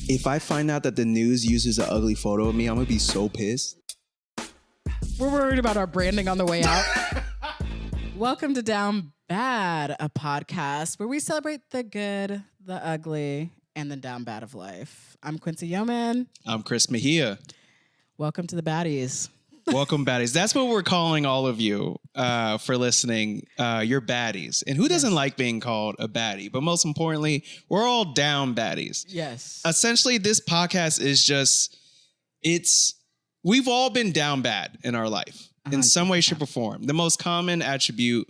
If I find out that the news uses an ugly photo of me, I'm gonna be so pissed. We're worried about our branding on the way out. Welcome to Down Bad, a podcast where we celebrate the good, the ugly, and the down bad of life. I'm Quincy Yeoman. I'm Chris Mejia. Welcome to the baddies. Welcome, baddies. That's what we're calling all of you for listening. You're baddies. And who doesn't like being called a baddie? But most importantly, we're all down baddies. Yes. Essentially, this podcast is just, we've all been down bad in our life in some way, shape, or form. The most common attribute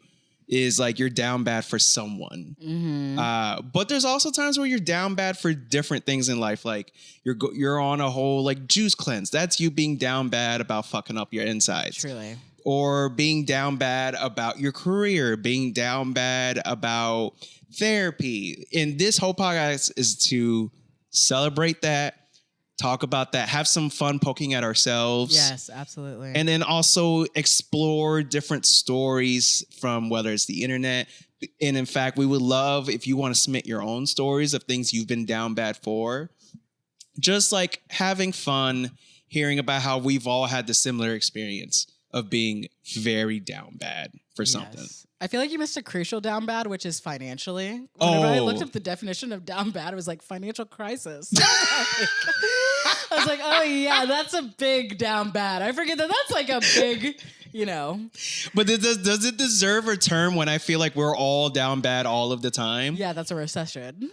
is like you're down bad for someone. Mm-hmm. But there's also times where you're down bad for different things in life. Like you're on a whole like juice cleanse. That's you being down bad about fucking up your insides. Truly. Or being down bad about your career, being down bad about therapy. And this whole podcast is to celebrate that, talk about that, have some fun poking at ourselves. Yes, absolutely. And then also explore different stories from whether it's the internet. And in fact, we would love if you want to submit your own stories of things you've been down bad for. Just like having fun, hearing about how we've all had the similar experience of being very down bad for something. I feel like you missed a crucial down bad, which is financially. Whenever I looked up the definition of down bad, it was like financial crisis. I was like, oh yeah, that's a big down bad. I forget that's like a big, But does it deserve a term when I feel like we're all down bad all of the time? Yeah, that's a recession.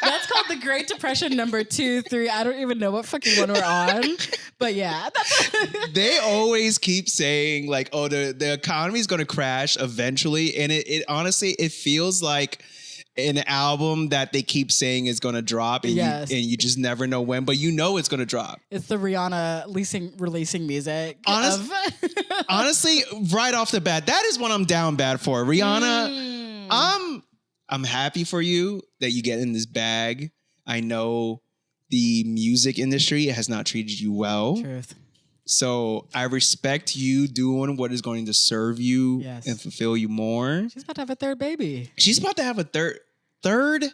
That's called the Great Depression number 2, 3. I don't even know what fucking one we're on. But yeah. They always keep saying like, oh, the economy is going to crash eventually. And it honestly, it feels like an album that they keep saying is going to drop and, you just never know when, but you know it's going to drop. It's the Rihanna releasing music. Honestly, right off the bat, that is what I'm down bad for. Rihanna, I'm happy for you that you get in this bag. I know the music industry has not treated you well. Truth. So I respect you doing what is going to serve you and fulfill you more. She's about to have a third baby. She's about to have a third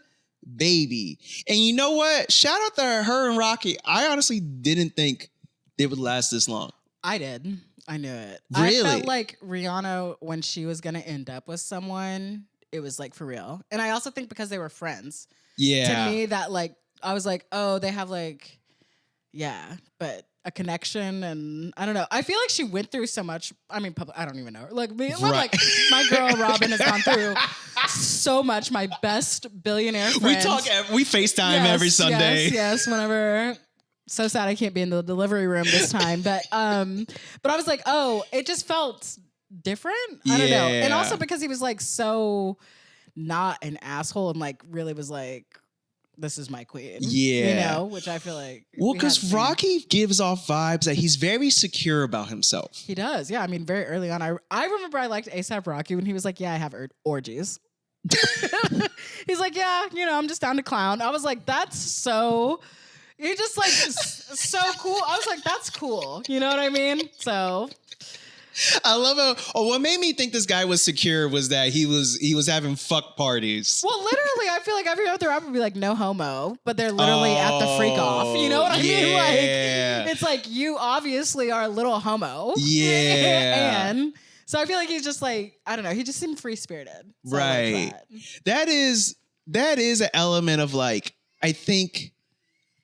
baby. And you know what? Shout out to her and Rocky. I honestly didn't think they would last this long. I did. I knew it. Really? I felt like Rihanna, when she was going to end up with someone, it was like for real. And I also think because they were friends. Yeah. To me, that like, I was like, oh, they have like, but a connection. And I don't know. I feel like she went through so much. I mean, I don't even know. Like, like my girl Robin has gone through so much. My best billionaire friend. We FaceTime every Sunday. Yes, whenever. So sad I can't be in the delivery room this time. But I was like, oh, it just felt different. I don't know. And also because he was like so not an asshole and like really was like, this is my queen. Yeah. Which I feel like. Well, because Rocky gives off vibes that he's very secure about himself. He does. Yeah. I mean, very early on, I remember I liked A$AP Rocky when he was like, yeah, I have orgies. He's like, yeah, I'm just down to clown. I was like, that's so. You're just like so cool. I was like, that's cool. You know what I mean? So. I love it. Oh, what made me think this guy was secure was that he was having fuck parties. Well, literally, I feel like every other rapper would be like, no homo, but they're literally at the freak off. You know what I mean? Like, it's like, you obviously are a little homo. Yeah. And so I feel like he's just like, I don't know, he just seemed free-spirited. So right. That is an element of like, I think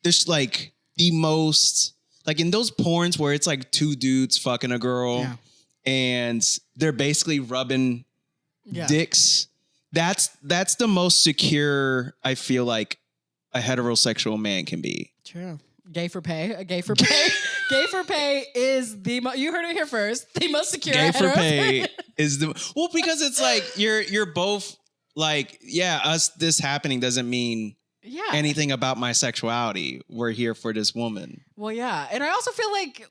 there's like the most, like in those porns where it's like two dudes fucking a girl. Yeah. And they're basically rubbing dicks. That's the most secure I feel like a heterosexual man can be. True. Gay for pay. Gay for pay is the you heard it here first. The most secure. Gay for pay is because it's like you're both like, us this happening doesn't mean anything about my sexuality. We're here for this woman. Well, yeah. And I also feel like,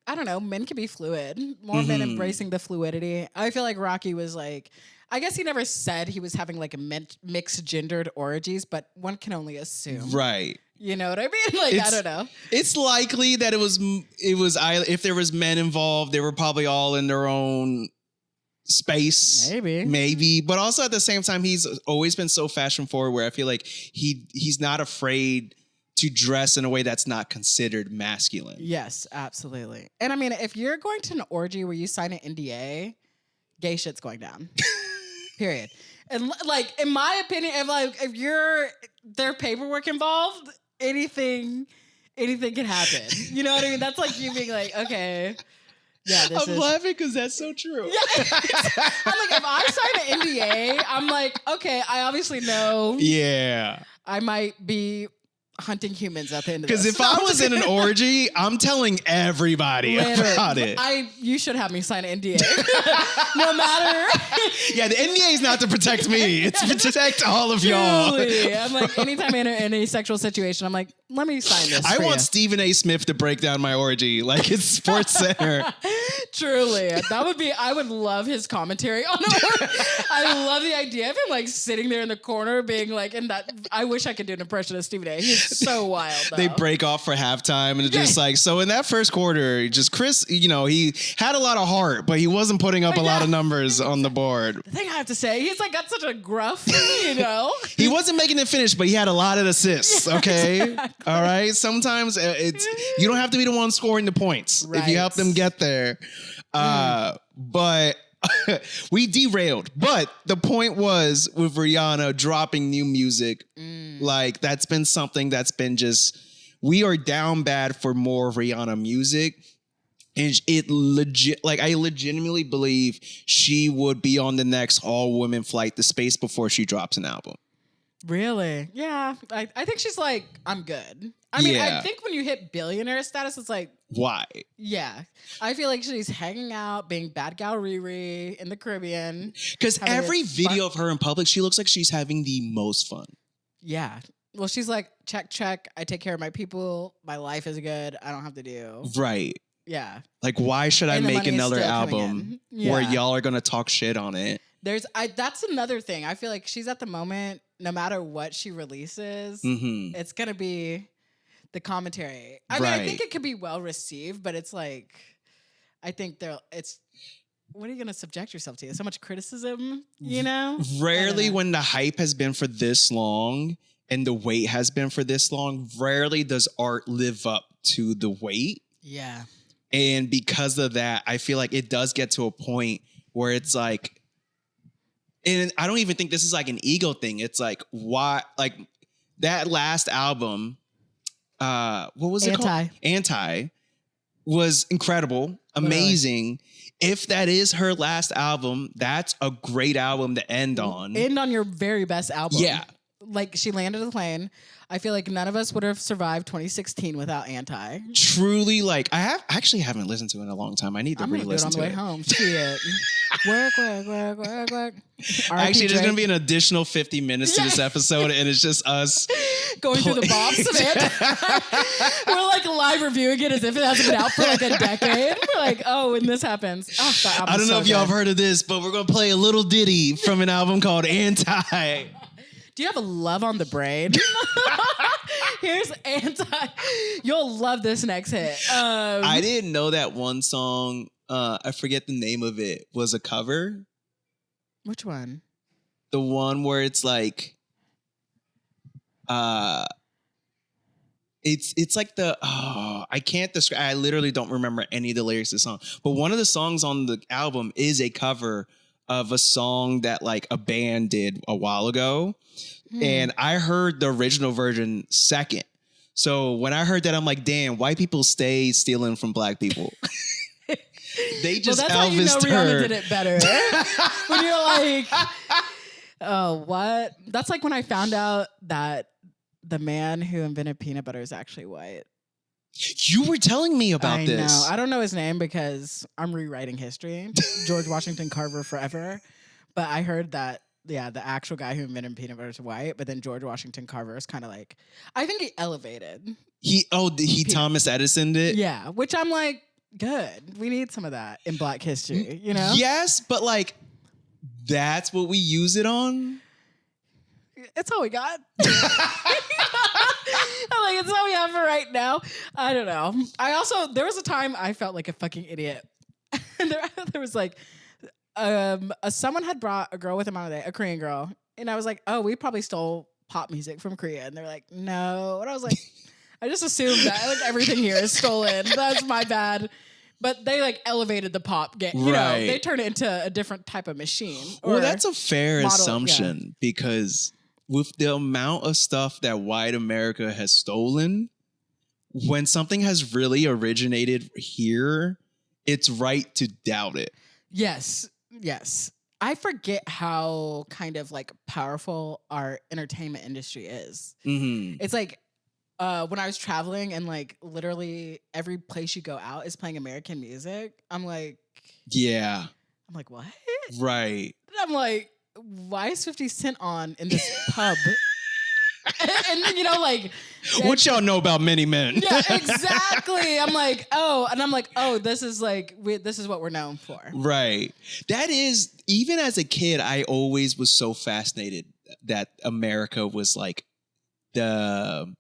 I don't know, men can be fluid. More men embracing the fluidity. I feel like Rocky was like, I guess he never said he was having like a mixed gendered orgies, but one can only assume. Right. You know what I mean? Like, I don't know. It's likely that it was if there was men involved, they were probably all in their own space. Maybe. But also at the same time, he's always been so fashion forward where I feel like he's not afraid to dress in a way that's not considered masculine. Yes, absolutely. And I mean, if you're going to an orgy where you sign an NDA, gay shit's going down. Period. And like, in my opinion, if you're there paperwork involved, anything can happen. You know what I mean? That's like you being like, okay. Yeah, I'm laughing because that's so true. Yeah, I'm like, if I sign an NDA, I'm like, okay, I obviously know. Yeah. I might be hunting humans at the end of this. Because if I was in an orgy, I'm telling everybody about it. You should have me sign an NDA. No matter. Yeah, the NDA is not to protect me. It's to protect all of y'all. I'm like, anytime I'm in any sexual situation, I'm like, let me sign this. I want Stephen A. Smith to break down my orgy like it's Sports Center. Truly. I would love his commentary on it. I love the idea of him like sitting there in the corner being like, I wish I could do an impression of Stephen A. He's so wild, though. They break off for halftime and it's just like, so in that first quarter, just Chris, he had a lot of heart, but he wasn't putting up a lot of numbers on the board. The thing I have to say, he's like got such a gruff, He wasn't making it finish, but he had a lot of assists, okay? Exactly. All right? Sometimes you don't have to be the one scoring the points if you help them get there. But we derailed. But the point was with Rihanna dropping new music, like that's been something that's been just, we are down bad for more Rihanna music. And I legitimately believe she would be on the next all-women flight to space before she drops an album. Really? Yeah. I think she's like, I'm good. I mean, I think when you hit billionaire status, it's like... Why? Yeah. I feel like she's hanging out, being bad gal Riri in the Caribbean. Because every video of her in public, she looks like she's having the most fun. Yeah. Well, she's like, check. I take care of my people. My life is good. I don't have to do... Right. Yeah. Like, why should I make another album where y'all are going to talk shit on it? That's another thing. I feel like she's at the moment, no matter what she releases, it's going to be the commentary. I mean, I think it could be well received, but it's like, I think what are you going to subject yourself to? So much criticism, Rarely when the hype has been for this long and the wait has been for this long, rarely does art live up to the wait. Yeah. And because of that, I feel like it does get to a point where it's like, and I don't even think this is like an ego thing. It's like, why, like that last album, what was it called? Anti was incredible, amazing. Literally. If that is her last album, that's a great album to end on. End on your very best album. Yeah. Like she landed the plane. I feel like none of us would have survived 2016 without Anti. Truly, like I actually haven't listened to it in a long time. I need to re-listen to it. I'm gonna do it on the way home. Shit. Work. Actually, there's gonna be an additional 50 minutes to this episode, and it's just us going through the bops of it. We're like live reviewing it as if it hasn't been out for like a decade. We're like, oh, when this happens. Oh, I don't know if y'all have heard of this, but we're gonna play a little ditty from an album called Anti. Do you have a Love on the Brain? Here's Anti. You'll love this next hit. I didn't know that one song, I forget the name of it, was a cover. Which one? The one where it's like, it's like I can't describe, I literally don't remember any of the lyrics of the song. But one of the songs on the album is a cover of a song that like a band did a while ago. And I heard the original version second. So when I heard that, I'm like, damn, white people stay stealing from black people. They just that's Elvis how you know her. Rihanna did it better. When you're like, oh, what? That's like when I found out that the man who invented peanut butter is actually white. You were telling me about this. I know. I don't know his name because I'm rewriting history. George Washington Carver forever. But I heard that, yeah, the actual guy who invented peanut butter is white, but then George Washington Carver is kind of like, I think he elevated. He Thomas Edison did? Yeah, which I'm like, good. We need some of that in Black history, you know? Yes, but like, that's what we use it on? It's all we got. I'm like, it's all we have for right now. I don't know. There was a time I felt like a fucking idiot. And there was like, someone had brought a girl with him on a date, a Korean girl, and I was like, oh, we probably stole pop music from Korea, and they're like, no, and I was like, I just assumed that like everything here is stolen. That's my bad. But they like elevated the pop game. You know, they turned it into a different type of machine. Well, that's a fair assumption because with the amount of stuff that white America has stolen, when something has really originated here, it's right to doubt it. Yes. I forget how kind of like powerful our entertainment industry is. Mm-hmm. It's like when I was traveling and like literally every place you go out is playing American music. I'm like, what? Right. I'm like, why is 50 Cent on in this pub? And you know, like, what y'all know about many men? Yeah, exactly. I'm like, oh, this is what we're known for. Right. That is, even as a kid, I always was so fascinated that America was like the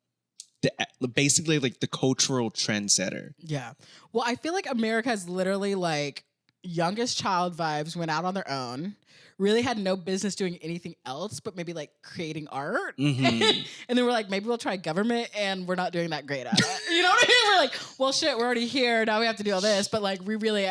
basically like the cultural trendsetter. Yeah. Well, I feel like America is literally like youngest child vibes, went out on their own, really had no business doing anything else but maybe like creating art. Mm-hmm. And then we're like, maybe we'll try government, and we're not doing that great at it. You know what I mean? We're like, well, shit, we're already here. Now we have to do all this. But like, we really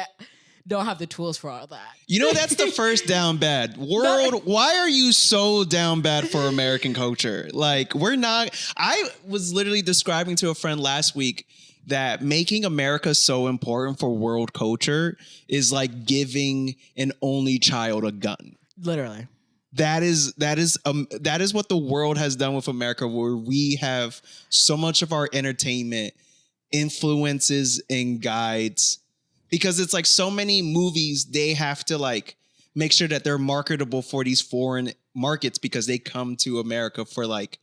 don't have the tools for all that. You know, that's the first down bad. World, why are you so down bad for American culture? Like, we're not. I was literally describing to a friend last week that making America so important for world culture is like giving an only child a gun. Literally. That is what the world has done with America, where we have so much of our entertainment influences and guides, because it's like so many movies, they have to like make sure that they're marketable for these foreign markets because they come to America for like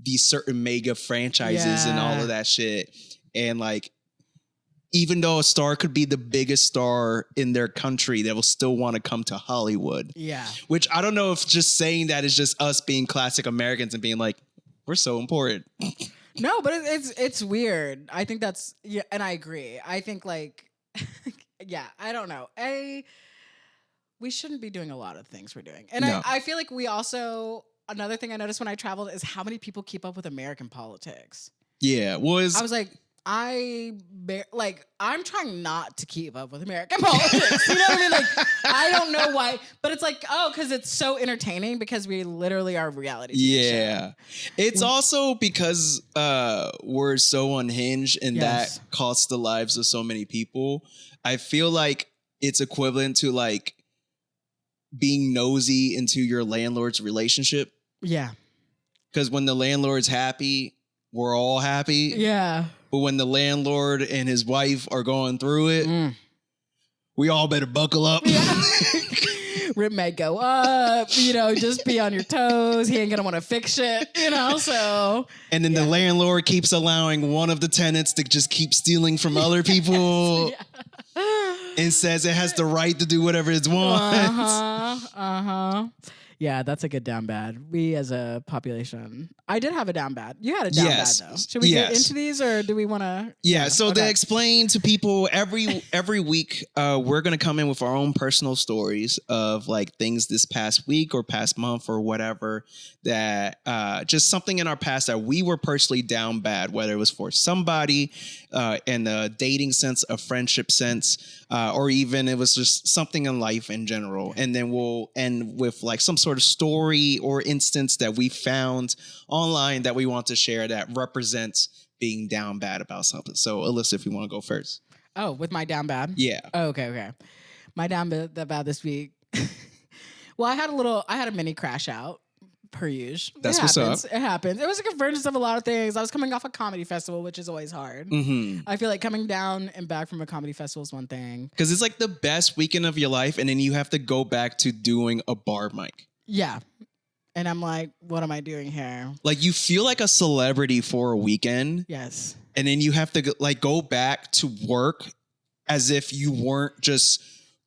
these certain mega franchises and all of that shit. And like, even though a star could be the biggest star in their country, they will still want to come to Hollywood. Yeah. Which I don't know if just saying that is just us being classic Americans and being like, we're so important. No, but it's weird. I think that's, yeah, and I agree. I think like, yeah, I don't know. We shouldn't be doing a lot of things we're doing. And no. I feel like we also, another thing I noticed when I traveled is how many people keep up with American politics. Yeah. I was like, I'm trying not to keep up with American politics. You know what I mean? Like, I don't know why, but it's like, because it's so entertaining because we literally are reality TV show. It's also because we're so unhinged and that costs the lives of so many people. I feel like it's equivalent to like being nosy into your landlord's relationship. Yeah. Because when the landlord's happy, we're all happy. Yeah. But when the landlord and his wife are going through it, we all better buckle up. Yeah. Rip may go up, just be on your toes. He ain't going to want to fix shit, so. And then the landlord keeps allowing one of the tenants to just keep stealing from other people and says it has the right to do whatever it wants. Yeah, that's a good down bad. We as a population. I did have a down bad. You had a down bad though. Should we get into these or do we want to? Yeah, so to explain to people every week, we're going to come in with our own personal stories of like things this past week or past month or whatever that just something in our past that we were personally down bad, whether it was for somebody in a dating sense, a friendship sense, or even it was just something in life in general. And then we'll end with like some sort of story or instance that we found online that we want to share that represents being down bad about something. So Alyssa, if you want to go first. Oh, with my down bad? Yeah. Oh, okay. My down bad this week. Well, I had a mini crash out. Per usual. That's what's up. It happens. It was a convergence of a lot of things. I was coming off a comedy festival, which is always hard. Mm-hmm. I feel like coming down and back from a comedy festival is one thing. Because it's like the best weekend of your life, and then you have to go back to doing a bar mic. Yeah. And I'm like, what am I doing here? Like, you feel like a celebrity for a weekend. Yes. And then you have to like go back to work as if you weren't just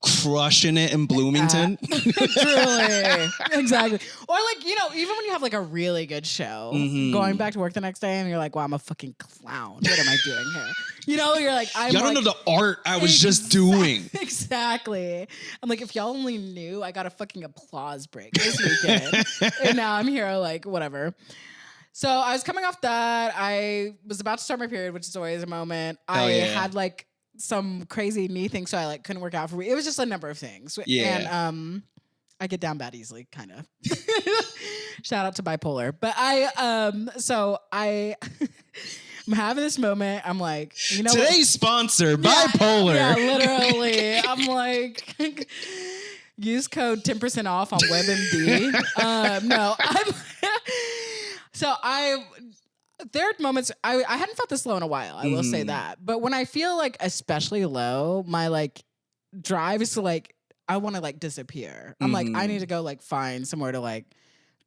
crushing it in Bloomington. Truly. Exactly. Or like, you know, even when you have like a really good show, going back to work the next day and you're like, wow, I'm a fucking clown. What am I doing here? You know, you're like, y'all don't know the art I was just doing. Exactly. I'm like, if y'all only knew, I got a fucking applause break this weekend. And now I'm here like, whatever. So I was coming off that. I was about to start my period, which is always a moment. I had like some crazy knee thing, so I like couldn't work out for me. It was just a number of things. Yeah. And I get down bad easily, kind of. Shout out to bipolar. But I'm having this moment. I'm like, you know, today's sponsor, bipolar. Yeah, literally. I'm like, use code 10% off on WebMD. No, there are moments I hadn't felt this low in a while. I will say that. But when I feel like especially low, my like drive is to like I want to like disappear. I'm like I need to go like find somewhere to like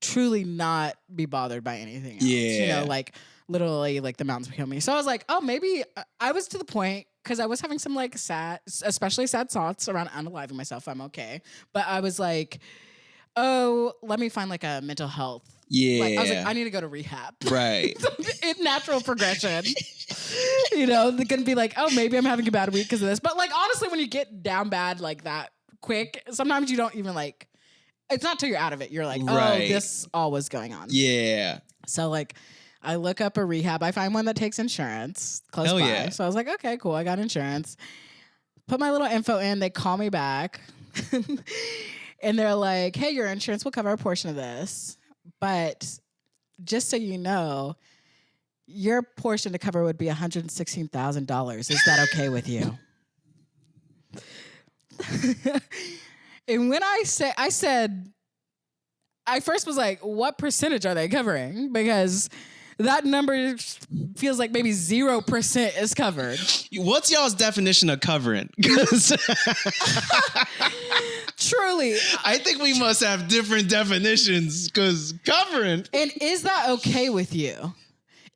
truly not be bothered by anything else. Yeah. You know, like literally like the mountains behind me. So I was like, oh, maybe I was to the point because I was having some like especially sad thoughts around unaliving myself. I'm okay. But I was like, oh, let me find like a mental health. Yeah. Like, I was like, I need to go to rehab. Right. In natural progression. You know, they're going to be like, oh, maybe I'm having a bad week because of this. But like, honestly, when you get down bad like that quick, sometimes you don't even like, it's not till you're out of it. You're like, oh, this all was going on. Yeah. So like, I look up a rehab. I find one that takes insurance close by. Yeah. So I was like, okay, cool. I got insurance. Put my little info in. They call me back. And they're like, hey, your insurance will cover a portion of this. But just so you know, your portion to cover would be $116,000. Is that okay with you? And when I said, I first was like, what percentage are they covering? Because that number feels like maybe 0% is covered. What's y'all's definition of covering? Truly. I think we must have different definitions because covering. And is that okay with you?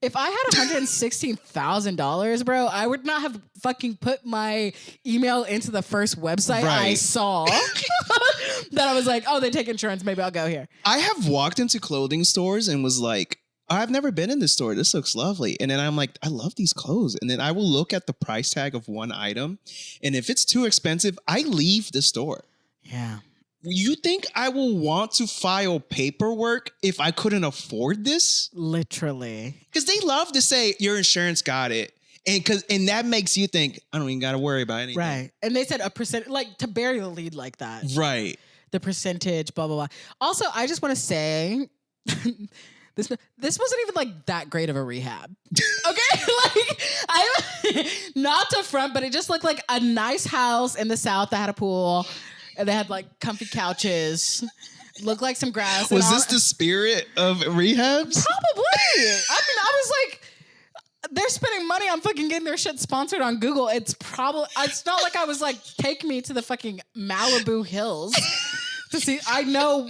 If I had $116,000, bro, I would not have fucking put my email into the first website I saw that I was like, oh, they take insurance. Maybe I'll go here. I have walked into clothing stores and was like, I've never been in this store. This looks lovely. And then I'm like, I love these clothes. And then I will look at the price tag of one item. And if it's too expensive, I leave the store. Yeah. You think I will want to file paperwork if I couldn't afford this? Literally. Because they love to say your insurance got it. And that makes you think, I don't even got to worry about anything. Right. And they said a percent, like to bury the lead like that. Right. The percentage, blah, blah, blah. Also, I just want to say... This wasn't even like that great of a rehab. Okay? Like, I not to front, but it just looked like a nice house in the South that had a pool. And they had like comfy couches. Looked like some grass. Was this the spirit of rehabs? Probably. I mean, I was like, they're spending money on fucking getting their shit sponsored on Google. It's not like I was like, take me to the fucking Malibu hills. To see, I know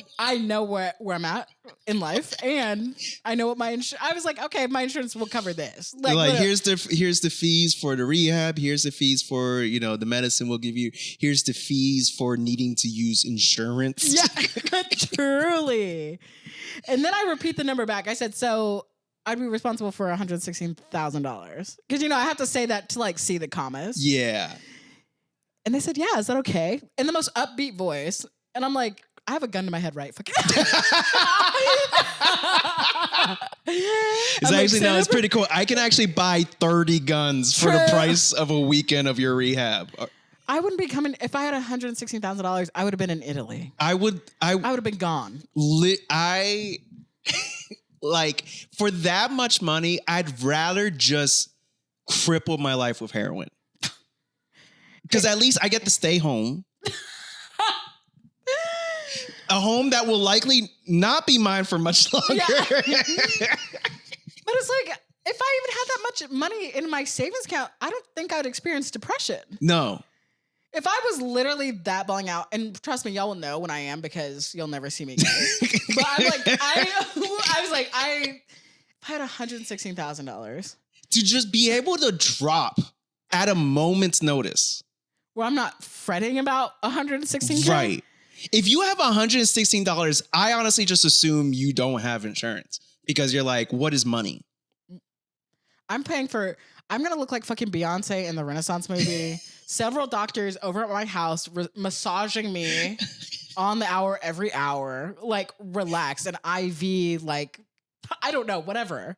where I'm at in life, and I know what my insurance. I was like, okay, my insurance will cover this. Like here's the fees for the rehab. Here's the fees for the medicine we'll give you. Here's the fees for needing to use insurance. Yeah, truly. And then I repeat the number back. I said, so I'd be responsible for $116,000 because I have to say that to like see the commas. Yeah. And they said, yeah, is that okay? In the most upbeat voice. And I'm like, I have a gun to my head, right? It's pretty cool. I can actually buy 30 guns for the price of a weekend of your rehab. I wouldn't be coming if I had $116,000. I would have been in Italy. I would have been gone. Like for that much money, I'd rather just cripple my life with heroin. Because at least I get to stay home. A home that will likely not be mine for much longer. Yeah. But it's like, if I even had that much money in my savings account, I don't think I would experience depression. No. If I was literally that balling out, and trust me, y'all will know when I am because you'll never see me again. But I'm like, I was like, if I had $116,000. To just be able to drop at a moment's notice. where I'm not fretting about $116K. Right. If you have $116, I honestly just assume you don't have insurance because you're like, what is money? I'm going to look like fucking Beyonce in the Renaissance movie. Several doctors over at my house massaging me on the hour every hour, like relax, an IV, like, I don't know, whatever.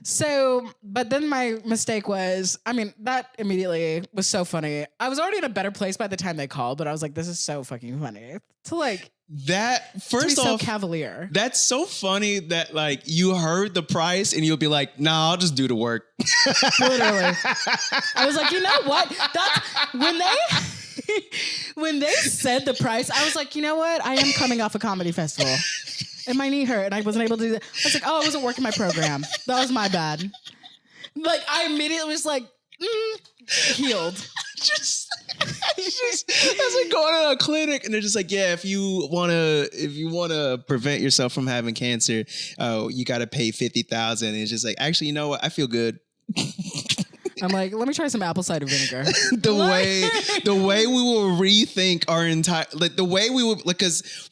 So, but then my mistake was, I mean, that immediately was so funny. I was already in a better place by the time they called, but I was like, this is so fucking funny. To like, that first to be off, so cavalier. That's so funny that like you heard the price and you'll be like, nah, I'll just do the work. Literally. I was like, you know what? That's when they said the price, I was like, you know what? I am coming off a comedy festival. And my knee hurt and I wasn't able to do that. I was like, oh, I wasn't working my program. That was my bad. Like, I immediately was like, healed. That's like going to a clinic and they're just like, yeah, if you wanna prevent yourself from having cancer, you gotta pay $50,000. And it's just like, actually, you know what? I feel good. I'm like, let me try some apple cider vinegar. the way we will rethink our entire, like the way we will, because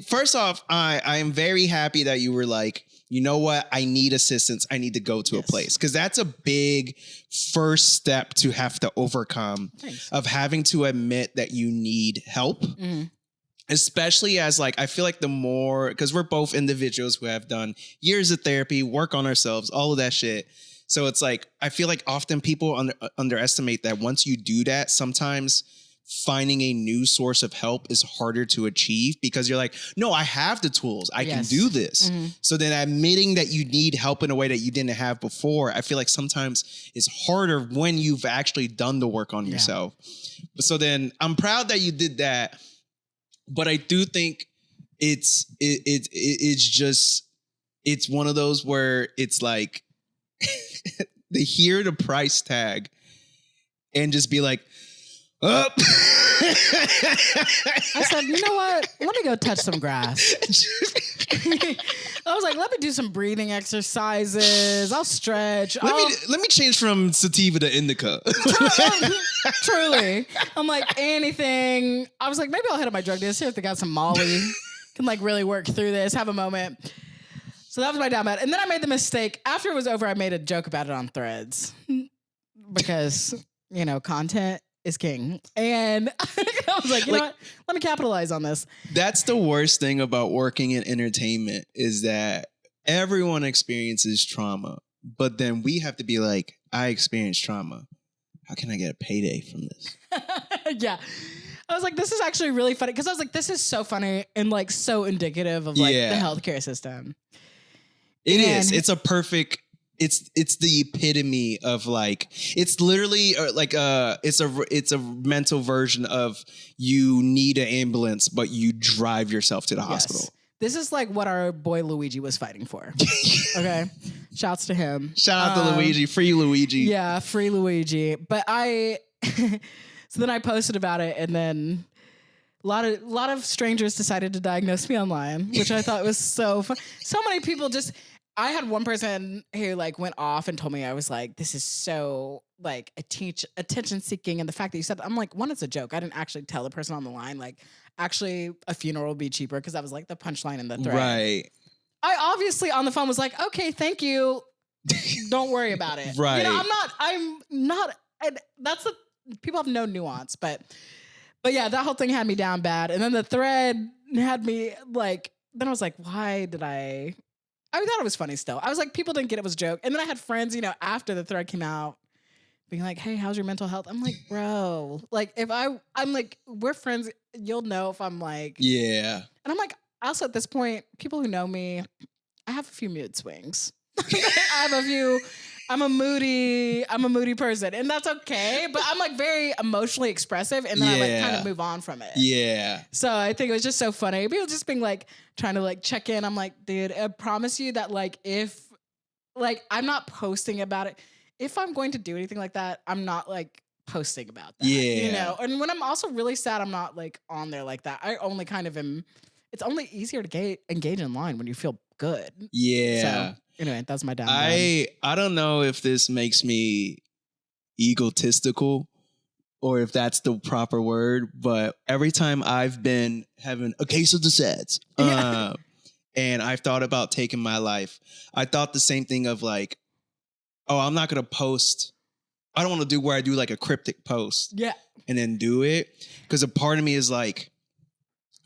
first off, I am very happy that you were like, you know what? I need assistance. I need to go to a place. Because that's a big first step to have to overcome. Thanks. Of having to admit that you need help. Mm-hmm. Especially as like, I feel like the more, because we're both individuals who have done years of therapy, work on ourselves, all of that shit. So it's like, I feel like often people underestimate that once you do that, sometimes finding a new source of help is harder to achieve because you're like, no, I have the tools. I can do this. Mm-hmm. So then admitting that you need help in a way that you didn't have before, I feel like sometimes it's harder when you've actually done the work on yourself. So then I'm proud that you did that. But I do think it's one of those where it's like they hear the price tag and just be like, up. I said, you know what? Let me go touch some grass. I was like, let me do some breathing exercises. I'll stretch. Let me change from sativa to indica. Truly. I'm like, anything. I was like, maybe I'll hit up my drug dealer, see if they got some Molly. Can like really work through this, have a moment. So that was my down bad. And then I made the mistake. After it was over, I made a joke about it on Threads. Because, you know, content is king. And I was like, you know what? Let me capitalize on this. That's the worst thing about working in entertainment is that everyone experiences trauma. But then we have to be like, I experienced trauma. How can I get a payday from this? Yeah. I was like, this is actually really funny. Because I was like, this is so funny and like so indicative of like the healthcare system. It is. It's a perfect... It's the epitome of like, it's literally like it's a mental version of you need an ambulance, but you drive yourself to the hospital. This is like what our boy Luigi was fighting for. Okay. Shouts to him. Shout out to Luigi. Free Luigi. Yeah. Free Luigi. But so then I posted about it and then a lot of strangers decided to diagnose me online, which I thought was so fun. So many people I had one person who like went off and told me, I was like, this is so like attention seeking. And the fact that you said, I'm like, one, it's a joke. I didn't actually tell the person on the line, like actually a funeral will be cheaper. Cause that was like the punchline in the thread. Right. I obviously on the phone was like, okay, thank you. Don't worry about it. Right. You know, I'm not, and that's people have no nuance, but yeah, that whole thing had me down bad. And then the thread had me like, then I was like, why did I thought it was funny still. I was like, people didn't get it was a joke. And then I had friends, you know, after the thread came out being like, hey, how's your mental health? I'm like, bro, like if I'm like, we're friends. You'll know if I'm like, yeah. And I'm like, also at this point, people who know me, I have a few mood swings. I'm a moody person and that's okay. But I'm like very emotionally expressive and then I like kind of move on from it. Yeah. So I think it was just so funny. People just being like trying to like check in. I'm like, dude, I promise you that like if like I'm not posting about it. If I'm going to do anything like that, I'm not like posting about that. Yeah. You know, and when I'm also really sad, I'm not like on there like that. I only kind of am. It's only easier to engage in line when you feel good. Yeah. So, anyway, that's my down. I don't know if this makes me egotistical or if that's the proper word, but every time I've been having a case of the SADs, and I've thought about taking my life, I thought the same thing of like, oh, I'm not going to post. I don't want to do where I do like a cryptic post and then do it. Because a part of me is like,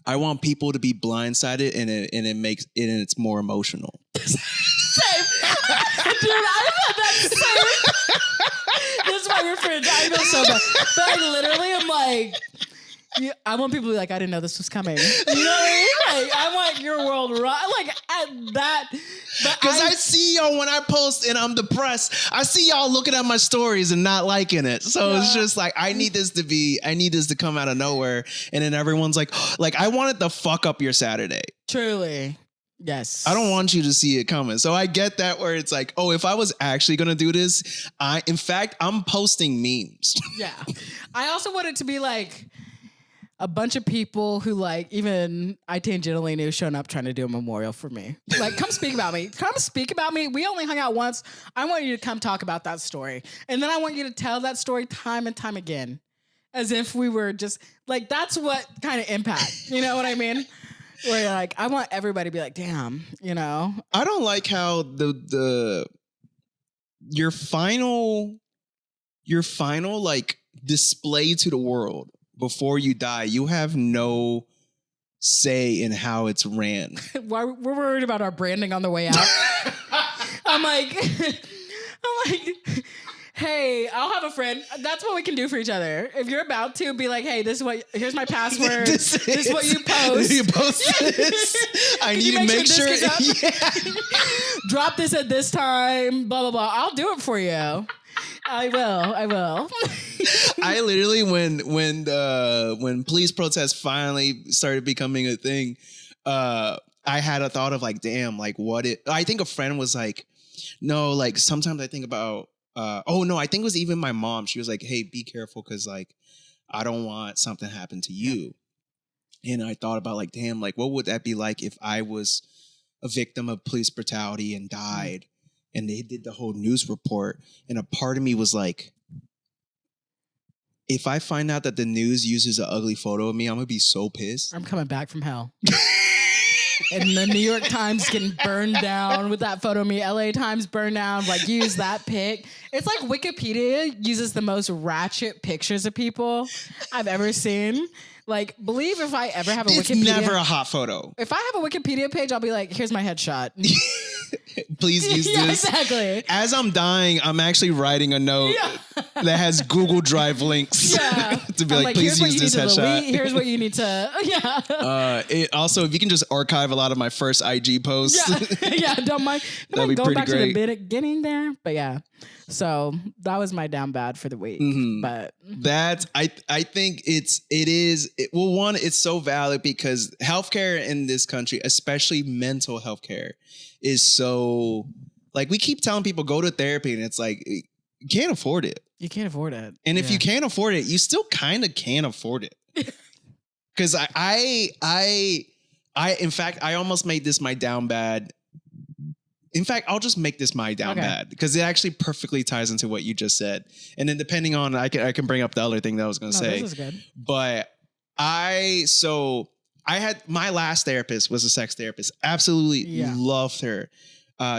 I want people to be blindsided and it's more emotional. Same. Dude, I thought that same. This is why we're friends. I feel so bad. But I literally am like, I want people to be like, I didn't know this was coming. You know what I mean? Like, I want your world like at that. Because I see y'all when I post and I'm depressed. I see y'all looking at my stories and not liking it. So it's just like, I need this to come out of nowhere. And then everyone's like, I wanted to fuck up your Saturday. Truly. Yes. I don't want you to see it coming. So I get that where it's like, oh, if I was actually going to do this, in fact, I'm posting memes. Yeah. I also want it to be like a bunch of people who like, even I tangentially knew showing up trying to do a memorial for me. Like, come speak about me. Come speak about me. We only hung out once. I want you to come talk about that story. And then I want you to tell that story time and time again. As if we were just like, that's what kind of impact. You know what I mean? Where you're like, I want everybody to be like, damn, you know? I don't like how your final like display to the world before you die, you have no say in how it's ran. We're worried about our branding on the way out. I'm like, hey, I'll have a friend. That's what we can do for each other. If you're about to be like, hey, here's my password. This is what you post. You post this. I need to make sure. Drop this at this time. Blah blah blah. I'll do it for you. I will. I literally, when police protests finally started becoming a thing, I had a thought of like, damn, like I think a friend was like, no, like sometimes I think about. I think it was even my mom. She was like, hey, be careful because like I don't want something to happen to you. And I thought about like, damn, like what would that be like if I was a victim of police brutality and died and they did the whole news report. And a part of me was like, if I find out that the news uses an ugly photo of me, I'm going to be so pissed. I'm coming back from hell. And the New York Times getting burned down with that photo of me. LA Times burned down, like use that pic. It's like Wikipedia uses the most ratchet pictures of people I've ever seen. Like, believe if I ever have a Wikipedia. It's never a hot photo. If I have a Wikipedia page, I'll be like, here's my headshot. Please use this. Exactly. As I'm dying, I'm actually writing a note that has Google Drive links to be like, please use this headshot. Here's what you need to, It also, if you can just archive a lot of my first IG posts. Don't mind. That'd be go pretty back great. To the beginning there, but yeah. So that was my down bad for the week. Mm-hmm. But that's I think it's so valid because healthcare in this country, especially mental health care, is so like we keep telling people go to therapy and it's like you can't afford it. You can't afford it. And if you can't afford it, you still kind of can't afford it. Because I in fact I almost made this my down bad. In fact, I'll just make this my down bad because it actually perfectly ties into what you just said. And then depending on, I can bring up the other thing that I was going to say. This is good. But I had my last therapist was a sex therapist. Absolutely loved her.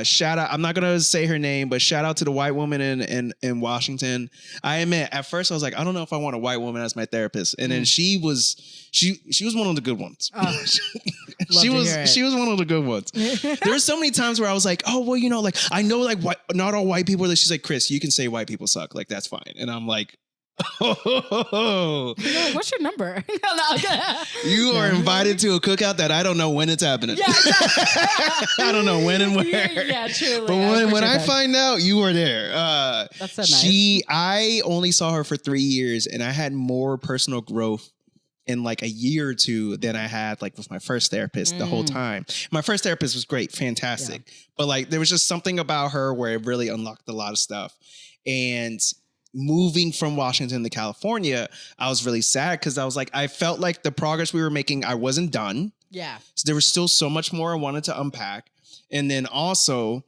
Shout out. I'm not going to say her name, but shout out to the white woman in Washington. I admit at first I was like, I don't know if I want a white woman as my therapist. And then she was one of the good ones. She was one of the good ones. There were so many times where I was like, oh, well, you know, like I know like not all white people are. She's like, Chris, you can say white people suck. Like, that's fine. And I'm like, like, what's your number? You are invited to a cookout that I don't know when it's happening. Yeah, exactly. I don't know when and where. Yeah, truly. But when I find out, you were there. That's so nice. I only saw her for 3 years, and I had more personal growth in like a year or two than I had like with my first therapist the whole time. My first therapist was great, fantastic. Yeah. But like there was just something about her where it really unlocked a lot of stuff. And moving from Washington to California, I was really sad because I was like, I felt like the progress we were making, I wasn't done. Yeah. So there was still so much more I wanted to unpack. And then also,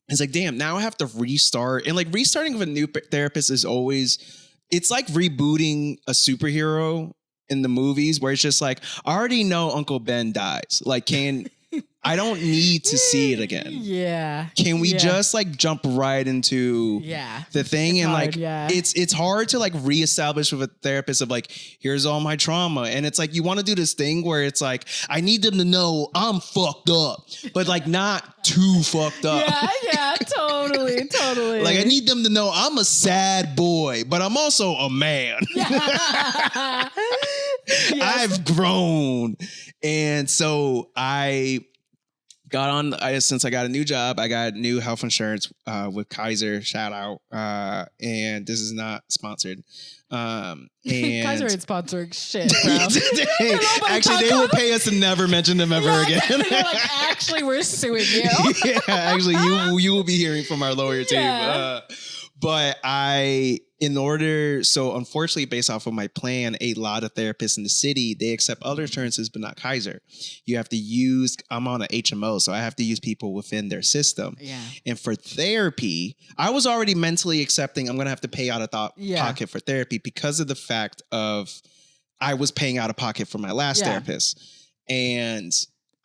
it's like, damn, now I have to restart. And like restarting with a new therapist is always it's like rebooting a superhero in the movies where it's just like, I already know Uncle Ben dies. Like, I don't need to see it again. Yeah. Can we just like jump right into the thing? It's and hard, like, it's hard to like reestablish with a therapist of like, here's all my trauma. And it's like, you want to do this thing where it's like, I need them to know I'm fucked up, but like not too fucked up. Yeah, totally. Like, I need them to know I'm a sad boy, but I'm also a man. I've grown. And so since I got a new job, I got new health insurance with Kaiser, shout out. And this is not sponsored. And Kaiser ain't sponsoring shit, bro. Actually, they will pay us to never mention them ever again. They're like, actually, we're suing you. Yeah, actually, you will be hearing from our lawyer team. But unfortunately, based off of my plan, a lot of therapists in the city, they accept other insurances, but not Kaiser. You have to I'm on an HMO, so I have to use people within their system. Yeah. And for therapy, I was already mentally accepting I'm going to have to pay out of pocket for therapy because of the fact of I was paying out of pocket for my last therapist. And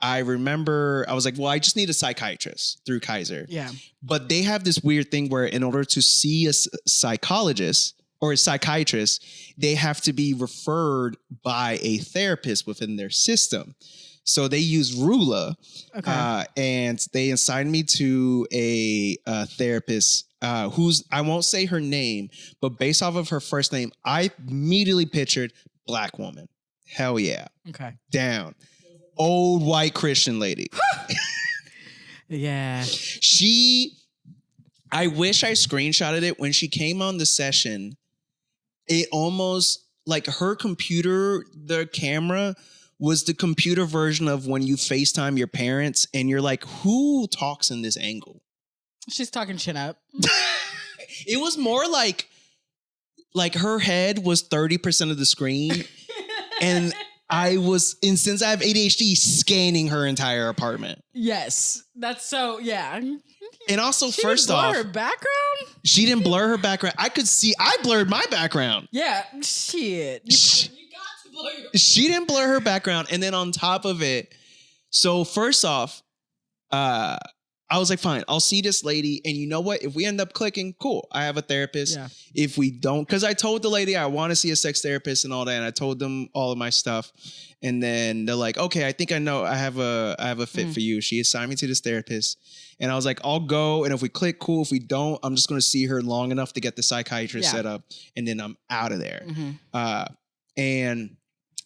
I remember I was like, well, I just need a psychiatrist through Kaiser. Yeah. But they have this weird thing where in order to see a psychologist or a psychiatrist, they have to be referred by a therapist within their system. So they use Rula, and they assigned me to a therapist who's, I won't say her name, but based off of her first name, I immediately pictured Black woman. Hell yeah. Okay. Down. Old white Christian lady. Yeah. I wish I screenshotted it when she came on the session. It almost like her computer, the camera was the computer version of when you FaceTime your parents and you're like, who talks in this angle? She's talking chin up. It was more like her head was 30% of the screen. And since I have ADHD, scanning her entire apartment. Yes. That's so, yeah. And also, first off, her background? She didn't blur her background. I blurred my background. Yeah. Shit. You got to blur your. She didn't blur her background. And then on top of it, so first off, I was like, fine, I'll see this lady. And you know what? If we end up clicking, cool. I have a therapist. Yeah. If we don't, because I told the lady I want to see a sex therapist and all that. And I told them all of my stuff. And then they're like, okay, I think I know. I have a fit for you. She assigned me to this therapist. And I was like, I'll go. And if we click, cool. If we don't, I'm just going to see her long enough to get the psychiatrist set up. And then I'm out of there. Mm-hmm. And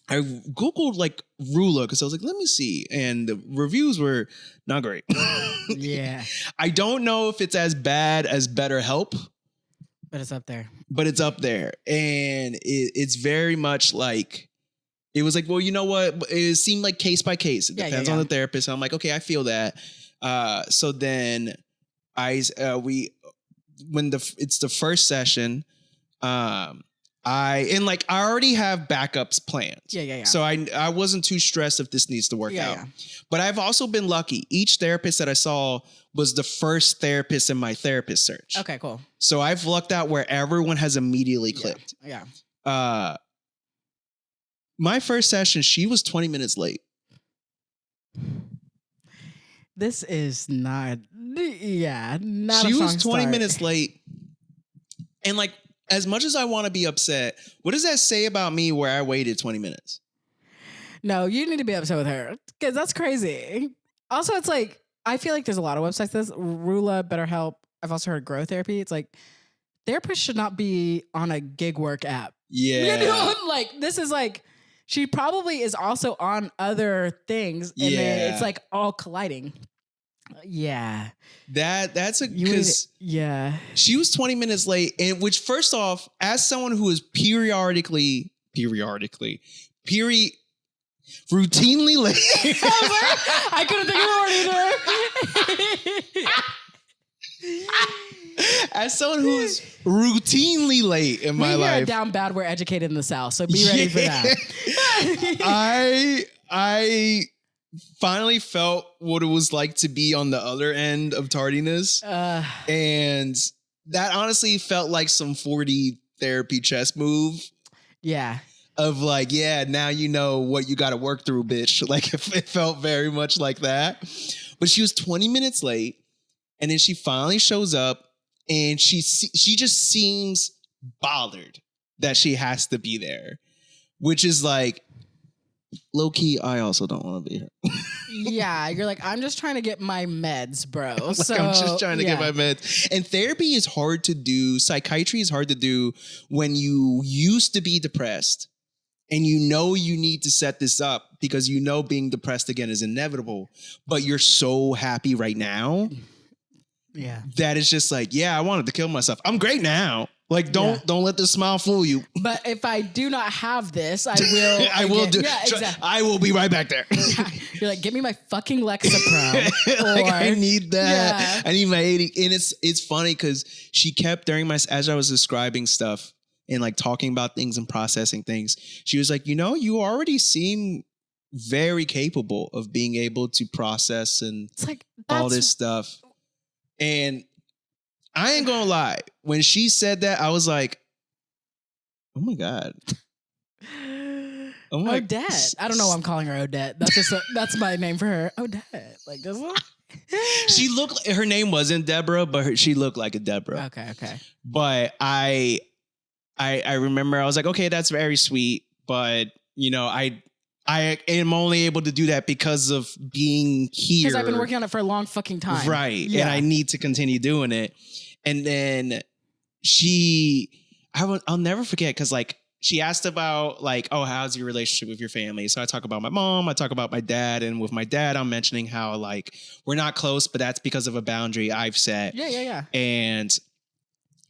I Googled like Rula because I was like, let me see. And the reviews were not great. Yeah. I don't know if it's as bad as BetterHelp. But it's up there. And it's very much like, it was like, well, you know what? It seemed like case by case. It depends on the therapist. And I'm like, okay, I feel that. So then it's the first session, I already have backups planned. Yeah. So I wasn't too stressed if this needs to work out. Yeah. But I've also been lucky. Each therapist that I saw was the first therapist in my therapist search. Okay, cool. So I've lucked out where everyone has immediately clicked. Yeah. My first session, she was 20 minutes late. This is not She was 20 minutes late. And like, as much as I want to be upset, what does that say about me where I waited 20 minutes? No, you need to be upset with her because that's crazy. Also, it's like, I feel like there's a lot of websites. This Rula, BetterHelp. I've also heard Grow Therapy. It's like, therapists should not be on a gig work app. Yeah. You know, like, this is like, she probably is also on other things. And then it's like all colliding. Yeah. That's because she was 20 minutes late. And which, first off, as someone who is routinely late. I couldn't think of a word either. As someone who is routinely late in my life. Down bad, we're educated in the South, so be ready for that. I finally felt what it was like to be on the other end of tardiness. And that honestly felt like some 40 therapy chess move. Yeah. Of like, yeah, now you know what you got to work through, bitch. Like it felt very much like that. But she was 20 minutes late, and then she finally shows up, and she just seems bothered that she has to be there, which is like, low key, I also don't want to be here. Yeah, you're like, I'm just trying to get my meds, bro. Like, So I'm just trying to get my meds. And therapy is hard to do. Psychiatry is hard to do when you used to be depressed and you know you need to set this up because you know being depressed again is inevitable, but you're so happy right now. Yeah. That is just like, yeah, I wanted to kill myself. I'm great now. Like, don't let the smile fool you. But if I do not have this, I will. I will do. Yeah, exactly. I will be right back there. You're like, give me my fucking Lexapro. Like, I need that. Yeah. I need my 80. And it's funny because she kept as I was describing stuff and like talking about things and processing things, she was like, you already seem very capable of being able to process and it's like, all this stuff. And I ain't gonna lie. When she said that, I was like, oh my God. Oh my Odette. I don't know why I'm calling her Odette. That's my name for her. Odette. Like this one? Her name wasn't Deborah, but she looked like a Deborah. Okay. But I remember I was like, okay, that's very sweet. But, I am only able to do that because of being here. Because I've been working on it for a long fucking time. Right. Yeah. And I need to continue doing it. And then I'll never forget because like she asked about like, oh, how's your relationship with your family? So I talk about my mom, I talk about my dad. And with my dad, I'm mentioning how like we're not close, but that's because of a boundary I've set. Yeah. And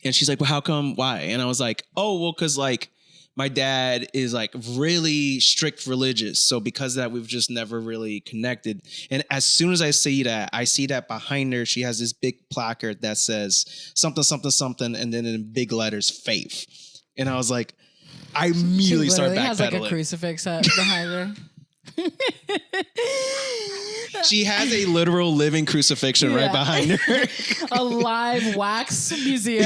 she's like, well, how come? Why? And I was like, oh, well, because like my dad is like really strict religious. So because of that, we've just never really connected. And as soon as I see that behind her, she has this big placard that says something, something, something. And then in big letters, faith. And I was like, I immediately started backpedaling. She has like a crucifix behind her. She has a literal living crucifixion right behind her. A live wax museum,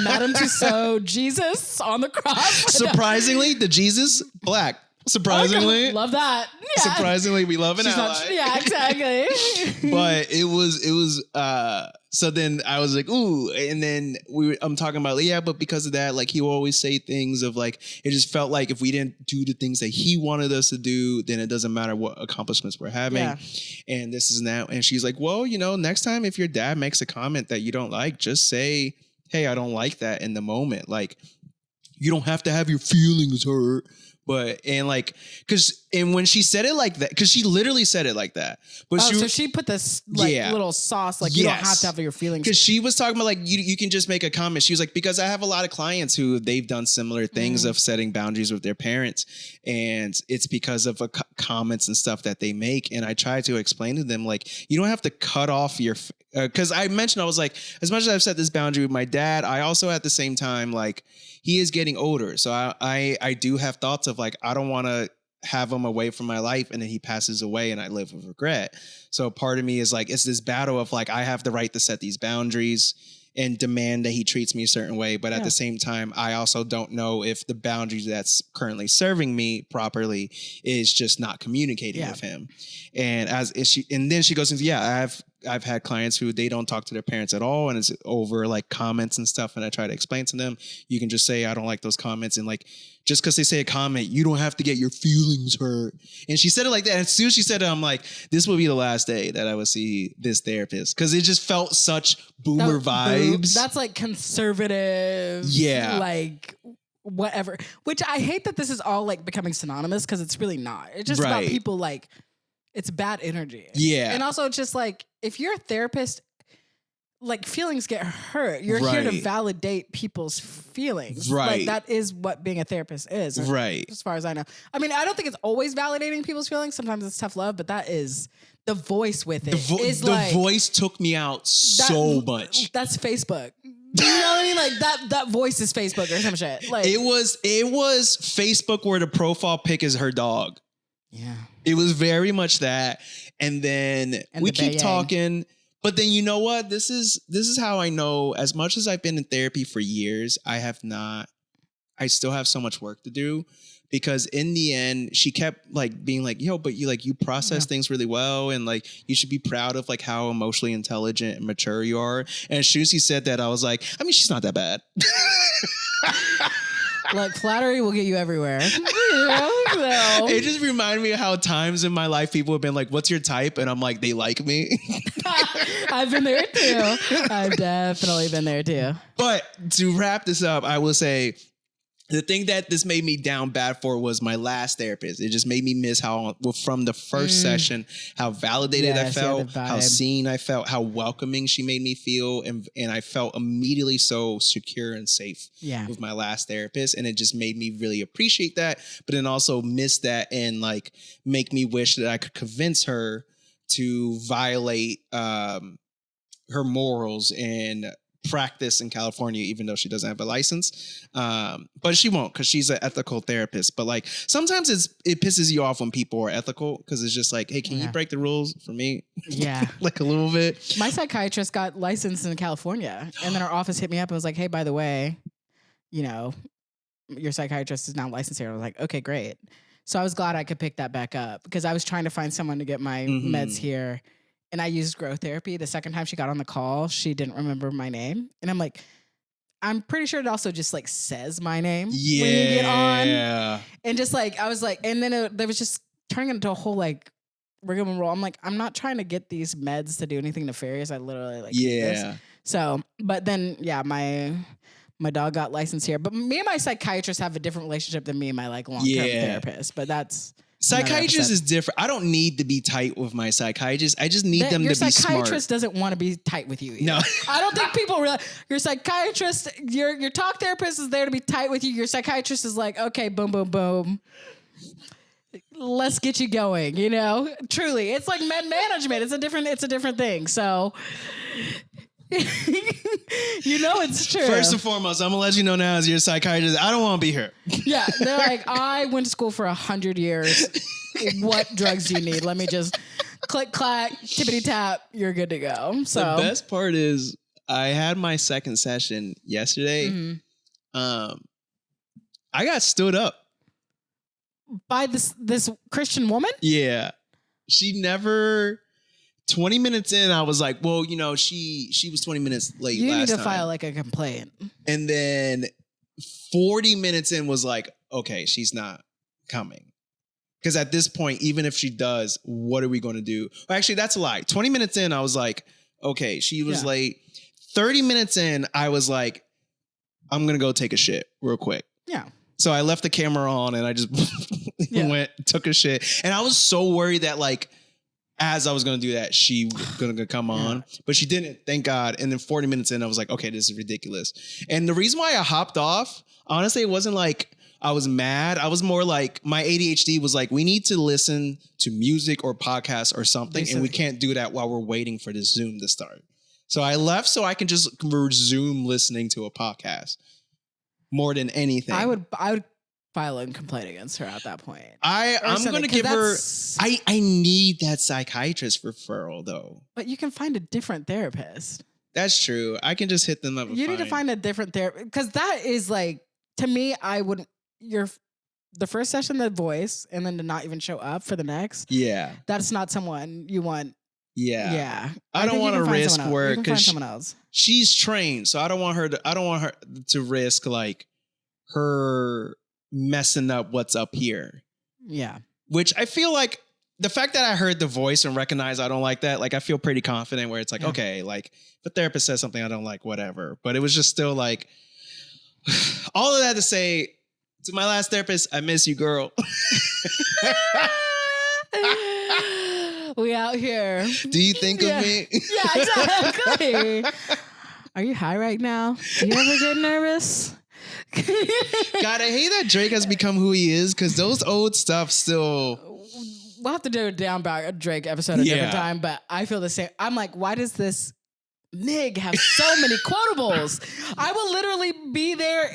Madame Tissot, Jesus on the cross. Surprisingly, the Jesus, black. Surprisingly. Love that. Yeah. Surprisingly, we love an ally. Yeah, exactly. But it was so then I was like, ooh, and then I'm talking about, yeah, but because of that, like he will always say things of like, it just felt like if we didn't do the things that he wanted us to do, then it doesn't matter what accomplishments we're having. Yeah. And this is that. And she's like, well, next time if your dad makes a comment that you don't like, just say, hey, I don't like that in the moment. Like, you don't have to have your feelings hurt. But and when she said it like that, because she literally said it like that. But so she put this little sauce, like you don't have to have your feelings. Because she was talking about like you can just make a comment. She was like, because I have a lot of clients who they've done similar things of setting boundaries with their parents, and it's because of comments and stuff that they make. And I try to explain to them like you don't have to cut off your because I mentioned I was like, as much as I've set this boundary with my dad, I also at the same time like he is getting older, so I do have thoughts of like I don't want to have him away from my life and then he passes away and I live with regret. So part of me is like, it's this battle of like, I have the right to set these boundaries and demand that he treats me a certain way. But at the same time, I also don't know if the boundaries that's currently serving me properly is just not communicating with him. And then she goes into, I've had clients who they don't talk to their parents at all. And it's over like comments and stuff. And I try to explain to them, you can just say, I don't like those comments. And like, just because they say a comment, you don't have to get your feelings hurt. And she said it like that. And as soon as she said it, I'm like, this will be the last day that I will see this therapist. Because it just felt such boomer vibes. That's like conservative. Yeah. Like whatever. Which I hate that this is all like becoming synonymous because it's really not. It's just about people like, it's bad energy. Yeah. And also it's just like, if you're a therapist, like feelings get hurt. You're here to validate people's feelings. Right. Like that is what being a therapist is. Right. As far as I know. I mean, I don't think it's always validating people's feelings. Sometimes it's tough love, but that is the voice with it. The voice took me out so much. That's Facebook. You know what I mean? Like that voice is Facebook or some shit. Like it was Facebook where the profile pic is her dog. Yeah. It was very much that. And then we keep talking. But then you know what? This is how I know, as much as I've been in therapy for years, I still have so much work to do, because in the end she kept like being like, yo, but you process things really well, and like you should be proud of like how emotionally intelligent and mature you are. And as soon as he said that, I was like, I mean, she's not that bad. Look, flattery will get you everywhere. You know, so. It just reminded me of how times in my life people have been like, what's your type? And I'm like, they like me. I've been there too. I've definitely been there too. But to wrap this up, I will say, the thing that this made me down bad for was my last therapist. It just made me miss how, well, from the first session, how validated I felt, how seen I felt, how welcoming she made me feel. And I felt immediately so secure and safe with my last therapist. And it just made me really appreciate that, but then also miss that and like make me wish that I could convince her to violate her morals and practice in California, even though she doesn't have a license. But she won't, because she's an ethical therapist. But like sometimes it pisses you off when people are ethical, because it's just like, hey, can you break the rules for me? Yeah. Like a little bit. My psychiatrist got licensed in California, and then our office hit me up and was like, hey, by the way, you know, your psychiatrist is now licensed here. I was like, okay, great. So I was glad I could pick that back up, because I was trying to find someone to get my meds here. And I used growth therapy. The second time she got on the call, she didn't remember my name. And I'm like, I'm pretty sure it also just like says my name when you get on. And just like, I was like, and then there was just turning into a whole like rigmarole. I'm like, I'm not trying to get these meds to do anything nefarious. I literally like this. So, but then my dog got licensed here. But me and my psychiatrist have a different relationship than me and my like long-term therapist. But that's... Psychiatrist is different. I don't need to be tight with my psychiatrist. I just need them to be smart. Your psychiatrist doesn't want to be tight with you either. No. I don't think people realize your psychiatrist, your talk therapist is there to be tight with you. Your psychiatrist is like, okay, boom, boom, boom. Let's get you going, you know? Truly. It's like med management. It's a different thing. So you know it's true. First and foremost, I'm gonna let you know now, as your psychiatrist, I don't want to be here. Yeah, they're like, I went to school for 100 years. What drugs do you need? Let me just click, clack, tippity tap. You're good to go. So the best part is, I had my second session yesterday. I got stood up by this Christian woman. Yeah, she never. 20 minutes in, I was like, well, you know, she was 20 minutes late you last time. You need to file like a complaint. And then 40 minutes in was like, okay, she's not coming. Because at this point, even if she does, what are we going to do? Well, actually, that's a lie. 20 minutes in, I was like, okay, she was late. 30 minutes in, I was like, I'm going to go take a shit real quick. Yeah. So I left the camera on and I just took a shit. And I was so worried that like, as I was going to do that, she was going to come on, but she didn't, thank God. And then 40 minutes in, I was like, okay, this is ridiculous. And the reason why I hopped off, honestly, it wasn't like I was mad. I was more like, my ADHD was like, we need to listen to music or podcasts or something. And we can't do that while we're waiting for this Zoom to start. So I left so I can just resume listening to a podcast more than anything. I would file a complaint against her at that point. I'm going to give her... I need that psychiatrist referral, though. But you can find a different therapist. That's true. I can just hit them up. You need to find a different therapist. Because that is like, to me, I wouldn't... The first session, the voice, and then to not even show up for the next. Yeah. That's not someone you want. Yeah. Yeah. I don't want to risk work. You can find someone else. She's trained, so I don't want her to risk like her messing up what's up here. Yeah. Which I feel like the fact that I heard the voice and recognize I don't like that, like I feel pretty confident where it's like, okay, like if a therapist says something I don't like, whatever. But it was just still like, all of that to say, to my last therapist, I miss you, girl. We out here. Do you think of me? Yeah, exactly. Are you high right now? Do you ever get nervous? God, I hate that Drake has become who he is, because those old stuff still... We'll have to do a down back Drake episode a different time, but I feel the same. I'm like, why does this Nig have so many quotables. I will literally be there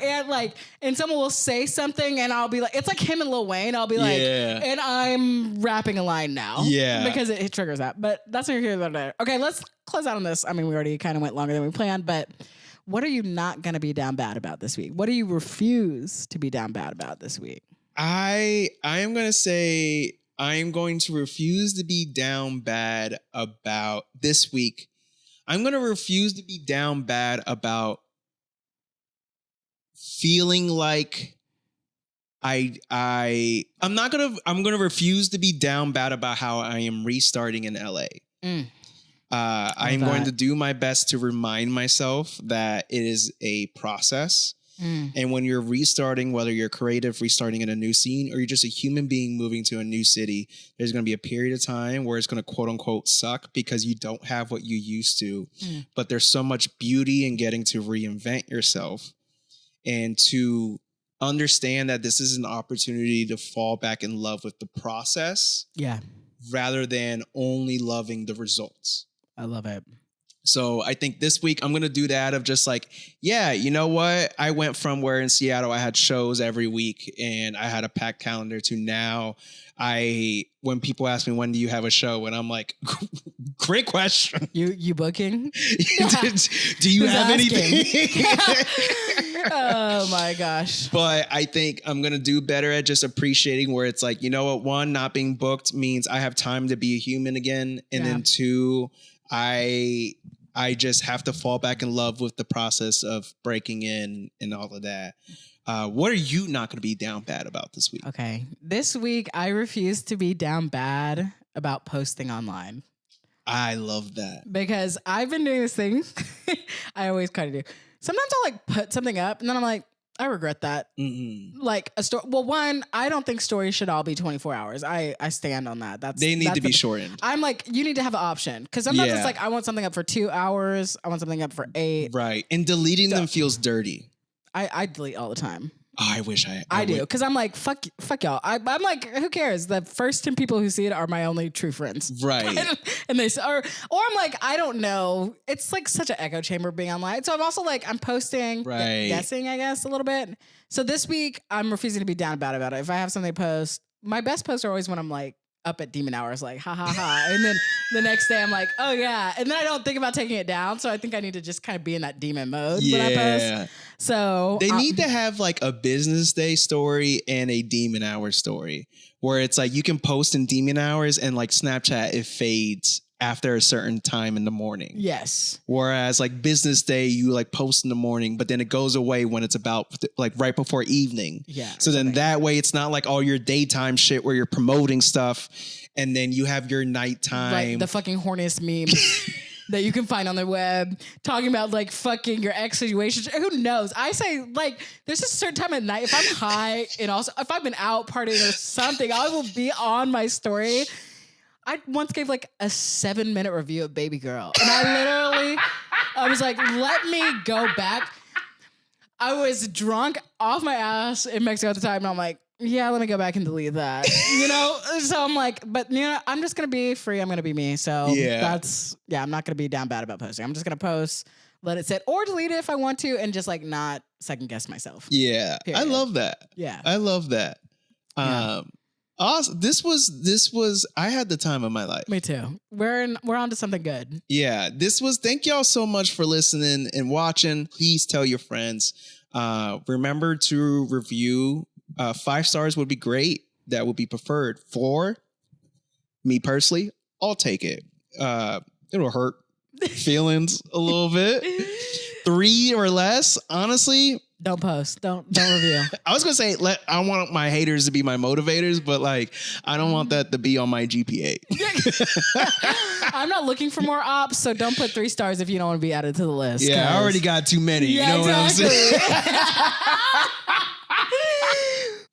and someone will say something and I'll be like, it's like him and Lil Wayne. I'll be like, and I'm rapping a line now. Yeah. Because it triggers that. But that's what you're here about. Okay, let's close out on this. I mean, we already kind of went longer than we planned, but what are you not going to be down bad about this week? What do you refuse to be down bad about this week? I am going to say I am going to refuse to be down bad about this week. I'm going to refuse to be down bad about feeling like I'm going to refuse to be down bad about how I am restarting in LA. I am going to do my best to remind myself that it is a process. And when you're restarting, whether you're creative, restarting in a new scene, or you're just a human being moving to a new city, there's going to be a period of time where it's going to quote unquote suck because you don't have what you used to. But there's so much beauty in getting to reinvent yourself and to understand that this is an opportunity to fall back in love with the process. Yeah. Rather than only loving the results. I love it. So I think this week I'm going to do that of just like, yeah, you know what? I went from where in Seattle I had shows every week and I had a packed calendar to now when people ask me, when do you have a show? And I'm like, great question. You booking? Do you have anything? Oh my gosh. But I think I'm going to do better at just appreciating where it's like, you know what? One, not being booked means I have time to be a human again. And then two, I just have to fall back in love with the process of breaking in and all of that. What are you not going to be down bad about this week? Okay. This week, I refuse to be down bad about posting online. I love that. Because I've been doing this thing. I always kind of do. Sometimes I'll like put something up and then I'm like, I regret that. Like a story. Well, one, I don't think stories should all be 24 hours. I stand on that. They need to be shortened. I'm like, you need to have an option. Because sometimes it's like, I want something up for 2 hours. I want something up for 8. Right. And deleting them feels dirty. I delete all the time. Oh, I wish I do. Because I'm like, fuck y'all. I'm like, who cares? The first 10 people who see it are my only true friends. Right. And they or I'm like, I don't know. It's like such an echo chamber being online. So I'm also like, I'm posting, guessing, I guess, a little bit. So this week, I'm refusing to be down about it. If I have something to post, my best posts are always when I'm like up at demon hours, like, ha, ha, ha. And then the next day I'm like, oh yeah. And then I don't think about taking it down. So I think I need to just kind of be in that demon mode when I post. So they need to have like a business day story and a demon hour story where it's like you can post in demon hours and like Snapchat, it fades after a certain time in the morning. Yes. Whereas like business day, you like post in the morning, but then it goes away when it's about like right before evening. Yeah. So then that way it's not like all your daytime shit where you're promoting stuff and then you have your nighttime. Right, the fucking horniest memes that you can find on the web talking about like fucking your ex situations. Who knows? I say like there's a certain time at night if I'm high and also if I've been out partying or something, I will be on my story. I once gave like a 7-minute review of Baby Girl. And I was like, let me go back. I was drunk off my ass in Mexico at the time. And I'm like, yeah, let me go back and delete that. So I'm like, but I'm just going to be free. I'm going to be me. So I'm not going to be down bad about posting. I'm just going to post, let it sit or delete it if I want to and just like not second guess myself. Yeah. Period. I love that. Yeah. I love that. Awesome. This was I had the time of my life. Me too. We're on to something good. Yeah. Thank y'all so much for listening and watching. Please tell your friends. Remember to review. 5 stars would be great. That would be preferred. 4, me personally, I'll take it. It'll hurt feelings a little bit. 3 or less, honestly. Don't post. Don't review. I was gonna say I want my haters to be my motivators, but like I don't want that to be on my GPA. I'm not looking for more ops, so don't put 3 stars if you don't want to be added to the list. Yeah, I already got too many. Yeah, you know exactly. what I'm saying?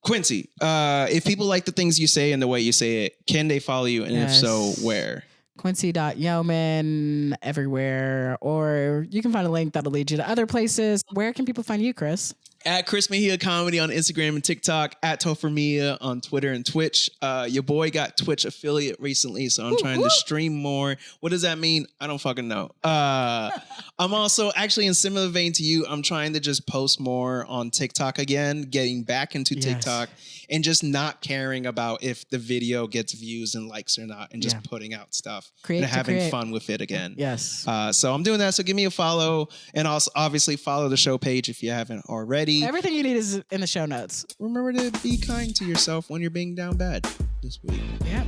Quincy, if people like the things you say and the way you say it, can they follow you? And if so, where? Quincy.Yeoman everywhere. Or you can find a link that'll lead you to other places. Where can people find you, Chris? At Chris Mejia Comedy on Instagram and TikTok. At Topher Mia on Twitter and Twitch. Your boy got Twitch affiliate recently, so I'm trying to stream more. What does that mean? I don't fucking know. I'm also actually in similar vein to you. I'm trying to just post more on TikTok again, getting back into TikTok and just not caring about if the video gets views and likes or not, and just putting out stuff and having fun with it again. Yes. So I'm doing that. So give me a follow, and also obviously follow the show page if you haven't already. Everything you need is in the show notes. Remember to be kind to yourself when you're being down bad this week. Yeah.